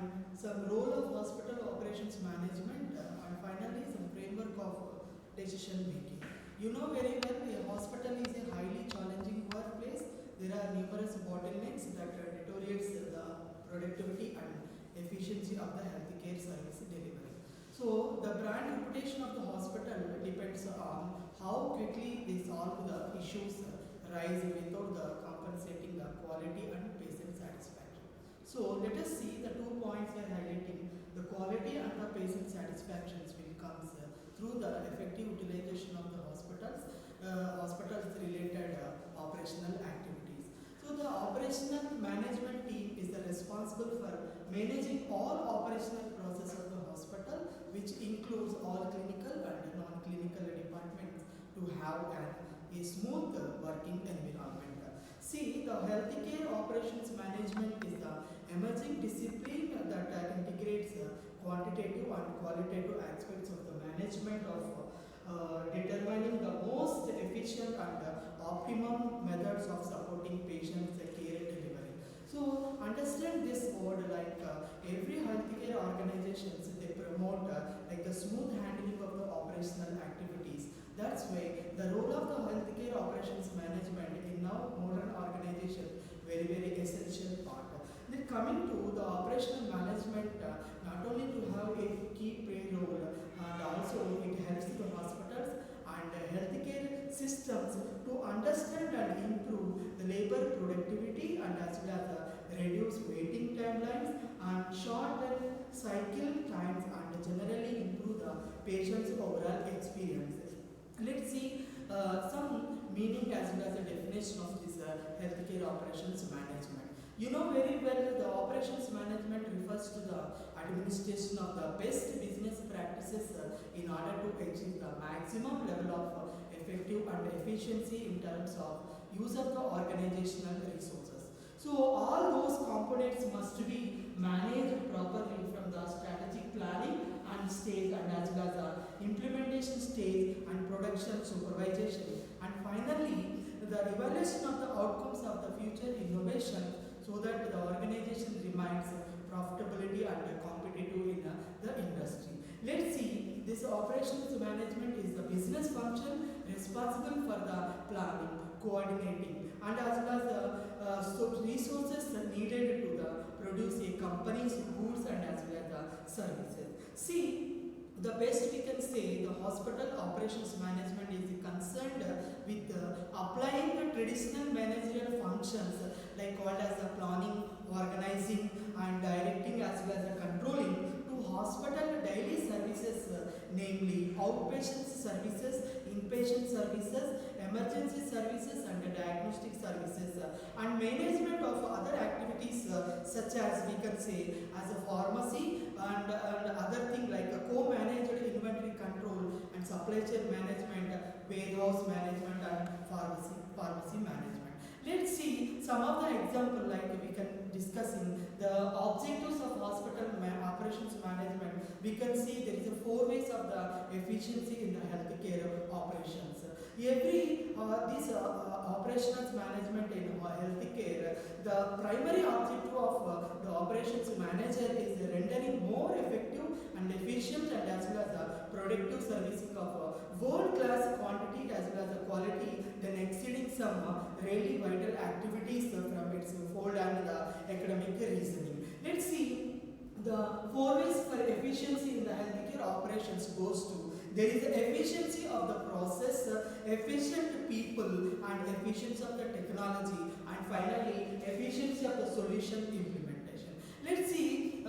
and some role of hospital operations management, and finally some framework of decision making. You know very well a hospital is a highly challenging workplace. There are numerous bottlenecks that deteriorates the productivity and efficiency of the healthcare service delivery. So the brand reputation of the hospital depends on how quickly they solve the issues rise without the compensating the quality and patient satisfaction. So let us see the 2 points we are highlighting. The quality and the patient satisfactions will comes through the effective utilization of the hospitals related operational activities. So the operational management team is the responsible for managing all operational process of the hospital, which includes all clinical and non-clinical departments to have a smooth working environment. See, the healthcare operations management is the emerging discipline that integrates quantitative and qualitative aspects of the management of determining the most efficient and optimum methods of supporting patients' care delivery. So, understand this word like every healthcare organizations they promote like the smooth handling of the operational activities. That's why the role of the healthcare operations management in now modern organization very essential part. Then coming to the operational management, not only to have a key play role, and also it helps the hospitals and healthcare systems to understand and improve the labor productivity and as well as reduce waiting timelines and shorten cycle times and generally improve the patient's overall experience. Let's see some meaning as well as the definition of this healthcare operations management. You know very well the operations management refers to the administration of the best business practices in order to achieve the maximum level of effective and efficiency in terms of use of the organizational resources. So all those components must be managed properly from the strategic planning and stage and as well as the implementation stage and production supervision, and finally the evaluation of the outcomes of the future innovation so that the organization remains profitability and competitive in the industry. Let's see, this operations management is the business function responsible for the planning, coordinating and as well as the resources needed to produce a company's goods and as well as the services. See, the best we can say the hospital operations management is concerned with applying the traditional managerial functions like called as the planning, organizing and directing as well as the controlling to hospital daily services, namely outpatient services, inpatient services, emergency services and diagnostic services, and management of other activities such as we can say as a pharmacy and other thing like a co-managed inventory control and supply chain management, warehouse management and pharmacy management. Let's see some of the example like we can discuss in the objectives of hospital operations management. We can see there is a 4 ways of the efficiency in the healthcare operations. Every this operations management in healthcare, the primary objective of the operations manager is rendering more effective and efficient and as well as the productive servicing of world-class quantity as well as the quality, then exceeding some really vital activities from its fold and the academic reasoning. Let's see the 4 ways for efficiency in the healthcare operations goes to there is efficiency of the process, efficient people and efficiency of the technology and finally efficiency of the solution implementation. Let's see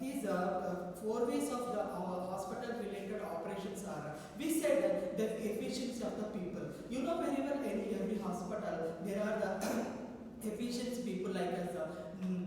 these 4 ways of the hospital related operations are. We said the efficiency of the people. You know very well in every hospital there are the efficient people like as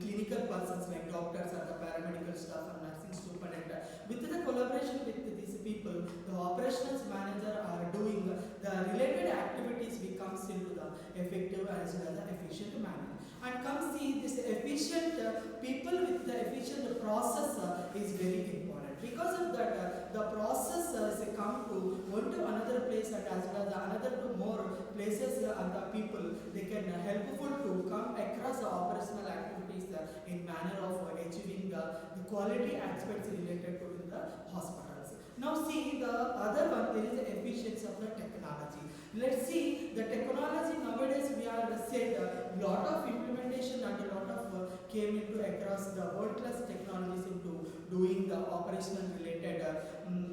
clinical persons like doctors or the paramedical staff and nursing superintendent. With the collaboration with these people, the operations manager are doing the related activities becomes into the effective as well as the efficient manner. And come see this efficient people with the efficient process is very important. Because of that, the process come to one to another place and as well as another to more places and the people they can helpful to come across the operational activities in manner of achieving the quality aspects related to in the hospitals. Now see the other one, there is the efficiency of the technology. Let's see the technology nowadays. We are said a lot of implementation and a lot of came into across the world class technologies into doing the operational related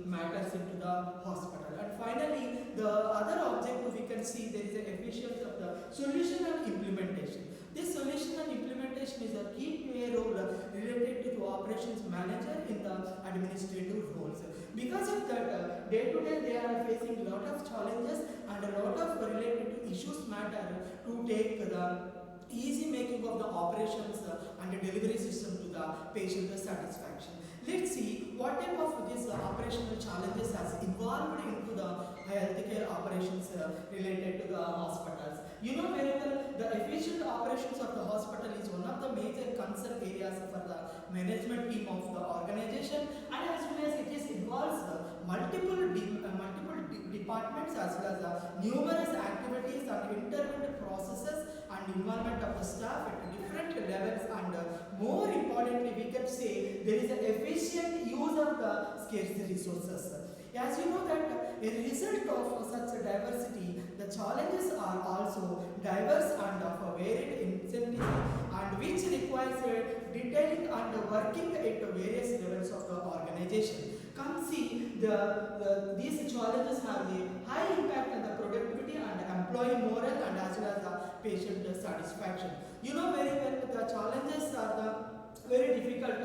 matters into the hospital. And finally, the other objective we can see, there is a efficiency of the solution and implementation. This solution and implementation is a key role related to the operations manager in the administrative roles. Because of that, day to day they are facing a lot of challenges and a lot of related to issues matter to take the easy making of the operations and the delivery system to the patient satisfaction. Let's see what type of these operational challenges has involved into the healthcare operations related to the hospitals. You know very well, the efficient operations of the hospital is one of the major concern areas for the management team of the organization, and as well as it is involves multiple departments as well as numerous activities and intermittent processes and involvement of the staff at different levels, and more importantly we can say there is an efficient use of the scarce resources. As you know that a result of such a diversity, the challenges are also diverse and of a varied intensity, and which requires detailing and working at various levels of the organization. Come see, these challenges have a high impact on the productivity and employee morale and as well as the patient satisfaction. You know very well the challenges are the very difficult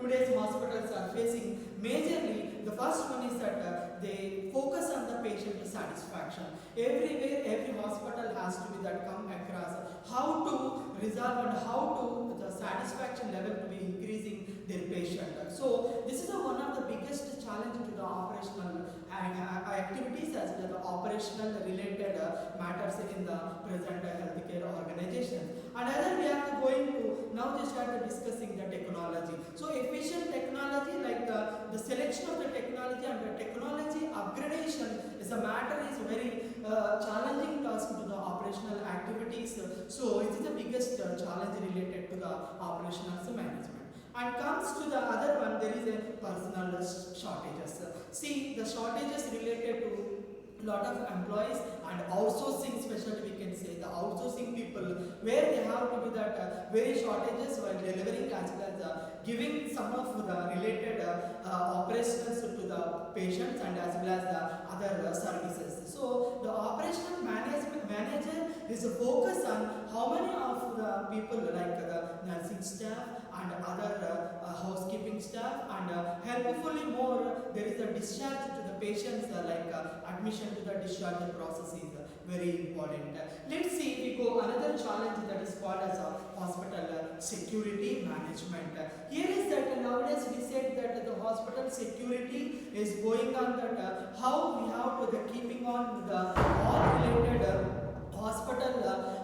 today's hospitals are facing. Majorly, the first one is that they focus on the patient satisfaction. Everywhere, every hospital has to be that come across how to resolve and how to the satisfaction level to be increasing their patient. So this is one of the biggest challenge to the operational activities as well as the operational related matters in the present healthcare organization. Another we are going to now just start discussing the technology. So efficient technology, like the selection of the technology and the technology upgradation is a matter is very challenging task to the operational activities. So it is the biggest challenge related to the operational management. And comes to the other one, there is a personal shortages. See, the shortages related to lot of employees and outsourcing, especially we can say the outsourcing people, where they have to be that very shortages while delivering as well as giving some of the related operations to the patients and as well as the other services. So the operational manager is focused on how many of the people like the nursing staff and other housekeeping staff, and helpfully more there is a discharge to the patients like admission to the discharge process is very important. Let's see, we go another challenge that is called as a hospital security management. Here is that nowadays we said that the hospital security is going on that how we have to the keeping on the all related hospital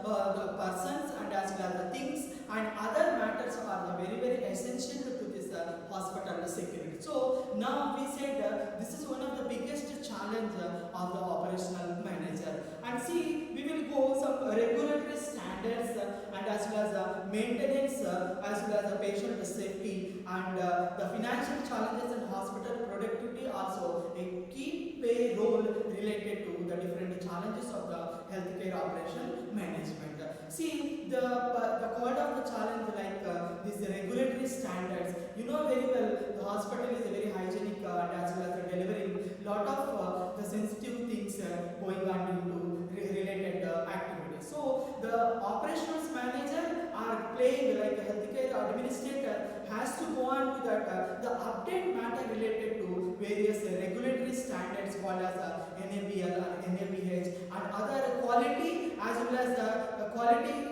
the persons and as well as the things and other matters are the very essential to this hospital security. So now we said this is one of the biggest challenge of the operational manager. And see, we will go some regulatory standards and as well as maintenance as well as patient safety and the financial challenges and hospital productivity also a key play role related to the different challenges of the healthcare operation management. See, the call of the challenge like these regulatory standards. You know very well the hospital is a very hygienic and as well as delivering lot of the sensitive things going on into related activities. So the operations manager are playing like a healthcare administrator has to go on to that the update matter related to various regulatory standards called as NABL and NABH and other quality as well as the quality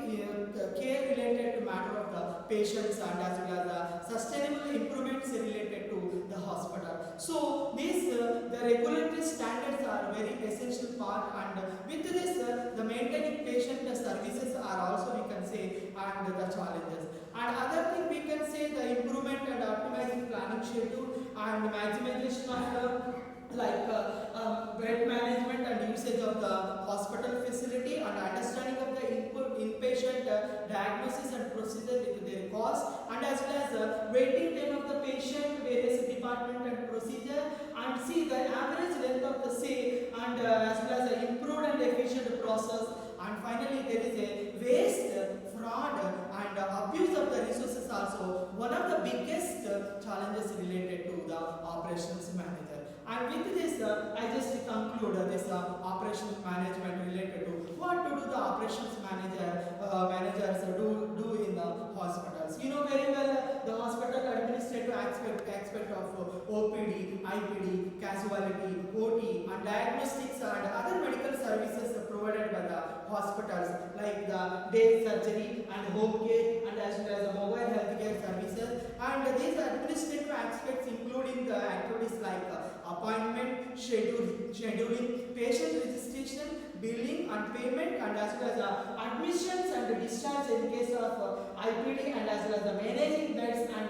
care related to matter of the patients and as well as the sustainable improvements related to the hospital. So these the regulatory standards are very essential part, and with this the maintaining patient services are also we can say and the challenges. And other thing we can say the improvement and optimizing planning schedule and maximization of like bed management and usage of the hospital facility and understanding of the inpatient diagnosis and procedure with their cost and as well as waiting time of the patient, various department and procedure, and see the average length of the stay, and as well as the improved and efficient process, and finally there is a waste, fraud and abuse of the resources also one of the biggest challenges related to the operations manager. And with this, I just conclude this operations management related to what to do the operations managers do in the hospitals. You know very well the hospital administrative aspect of OPD, IPD, casualty, OT, and diagnostics and other medical services provided by the hospitals like the day surgery and home care and as well as the mobile healthcare services. And these administrative aspects including the activities like appointment, scheduling, patient registration, billing and payment, and as well as admissions and discharge in case of IPD, and as well as the managing beds and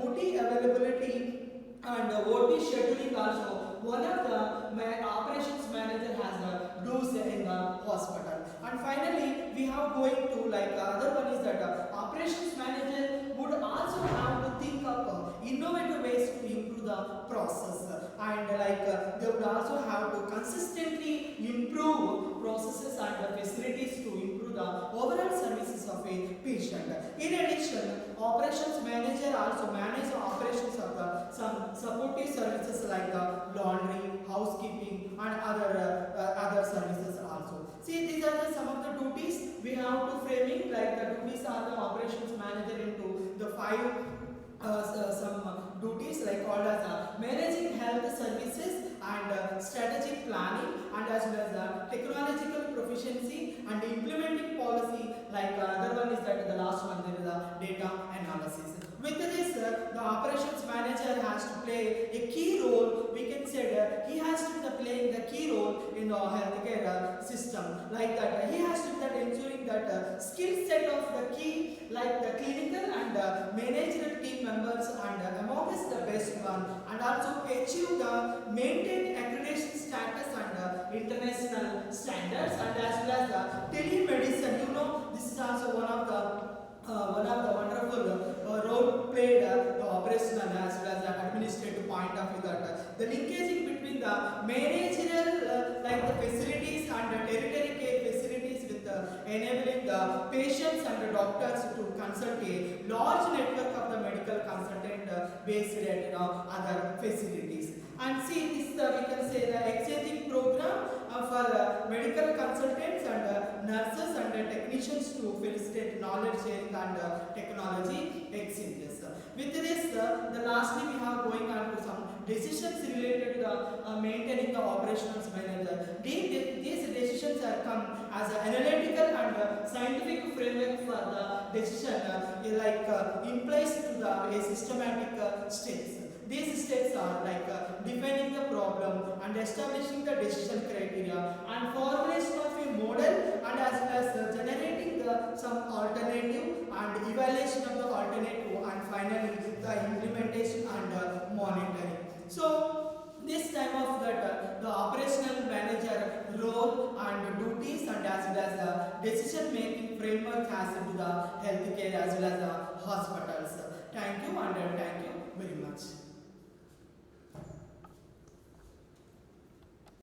OT availability and OT scheduling also. One of the operations manager has dues in the hospital. And finally, we have going to like other one is that operations manager would also have to think of innovative ways to improve the process, and they would also have to consistently improve processes and facilities to improve the overall services of a patient. In addition, operations manager also manage the operations of the some supportive services like laundry, housekeeping, and other services also. See, these are some of the duties we have to framing. Like the duties are the operations manager into the five some duties like called as managing health services and strategic planning, and as well as technological proficiency and implementing policy. Like other one is that the last one there is data analysis. With this, the operations manager has to play a key role. We can say that he has to be playing the key role in the healthcare system. Like that, he has to be that ensuring that skill set of the key, like the clinical and managerial team members, and amongst the best one, and also achieve the maintained accreditation status and international standards, and as well as telemedicine. You know, this is also one of the wonderful role played the operational as well as the administrative point of view, that the linkaging between the managerial like the facilities and the territory care facilities with enabling the patients and the doctors to consult a large network of the medical consultant based at other facilities. And see this we can say the exchanging program for medical consultants and nurses and technicians to facilitate knowledge sharing and technology exchanges. With this, the lastly we have going on to some decisions related to the maintaining the operations manager. These decisions are come as an analytical and scientific framework for the decision in place to the systematic steps. These steps are like defining the problem and establishing the decision criteria and formulation of a model, and as well as generating some alternative and evaluation of the alternative, and finally the implementation and monitoring. So this time of that the operational manager role and duties, and as well as the decision making framework has to the healthcare as well as the hospitals. Thank you, and thank you very much.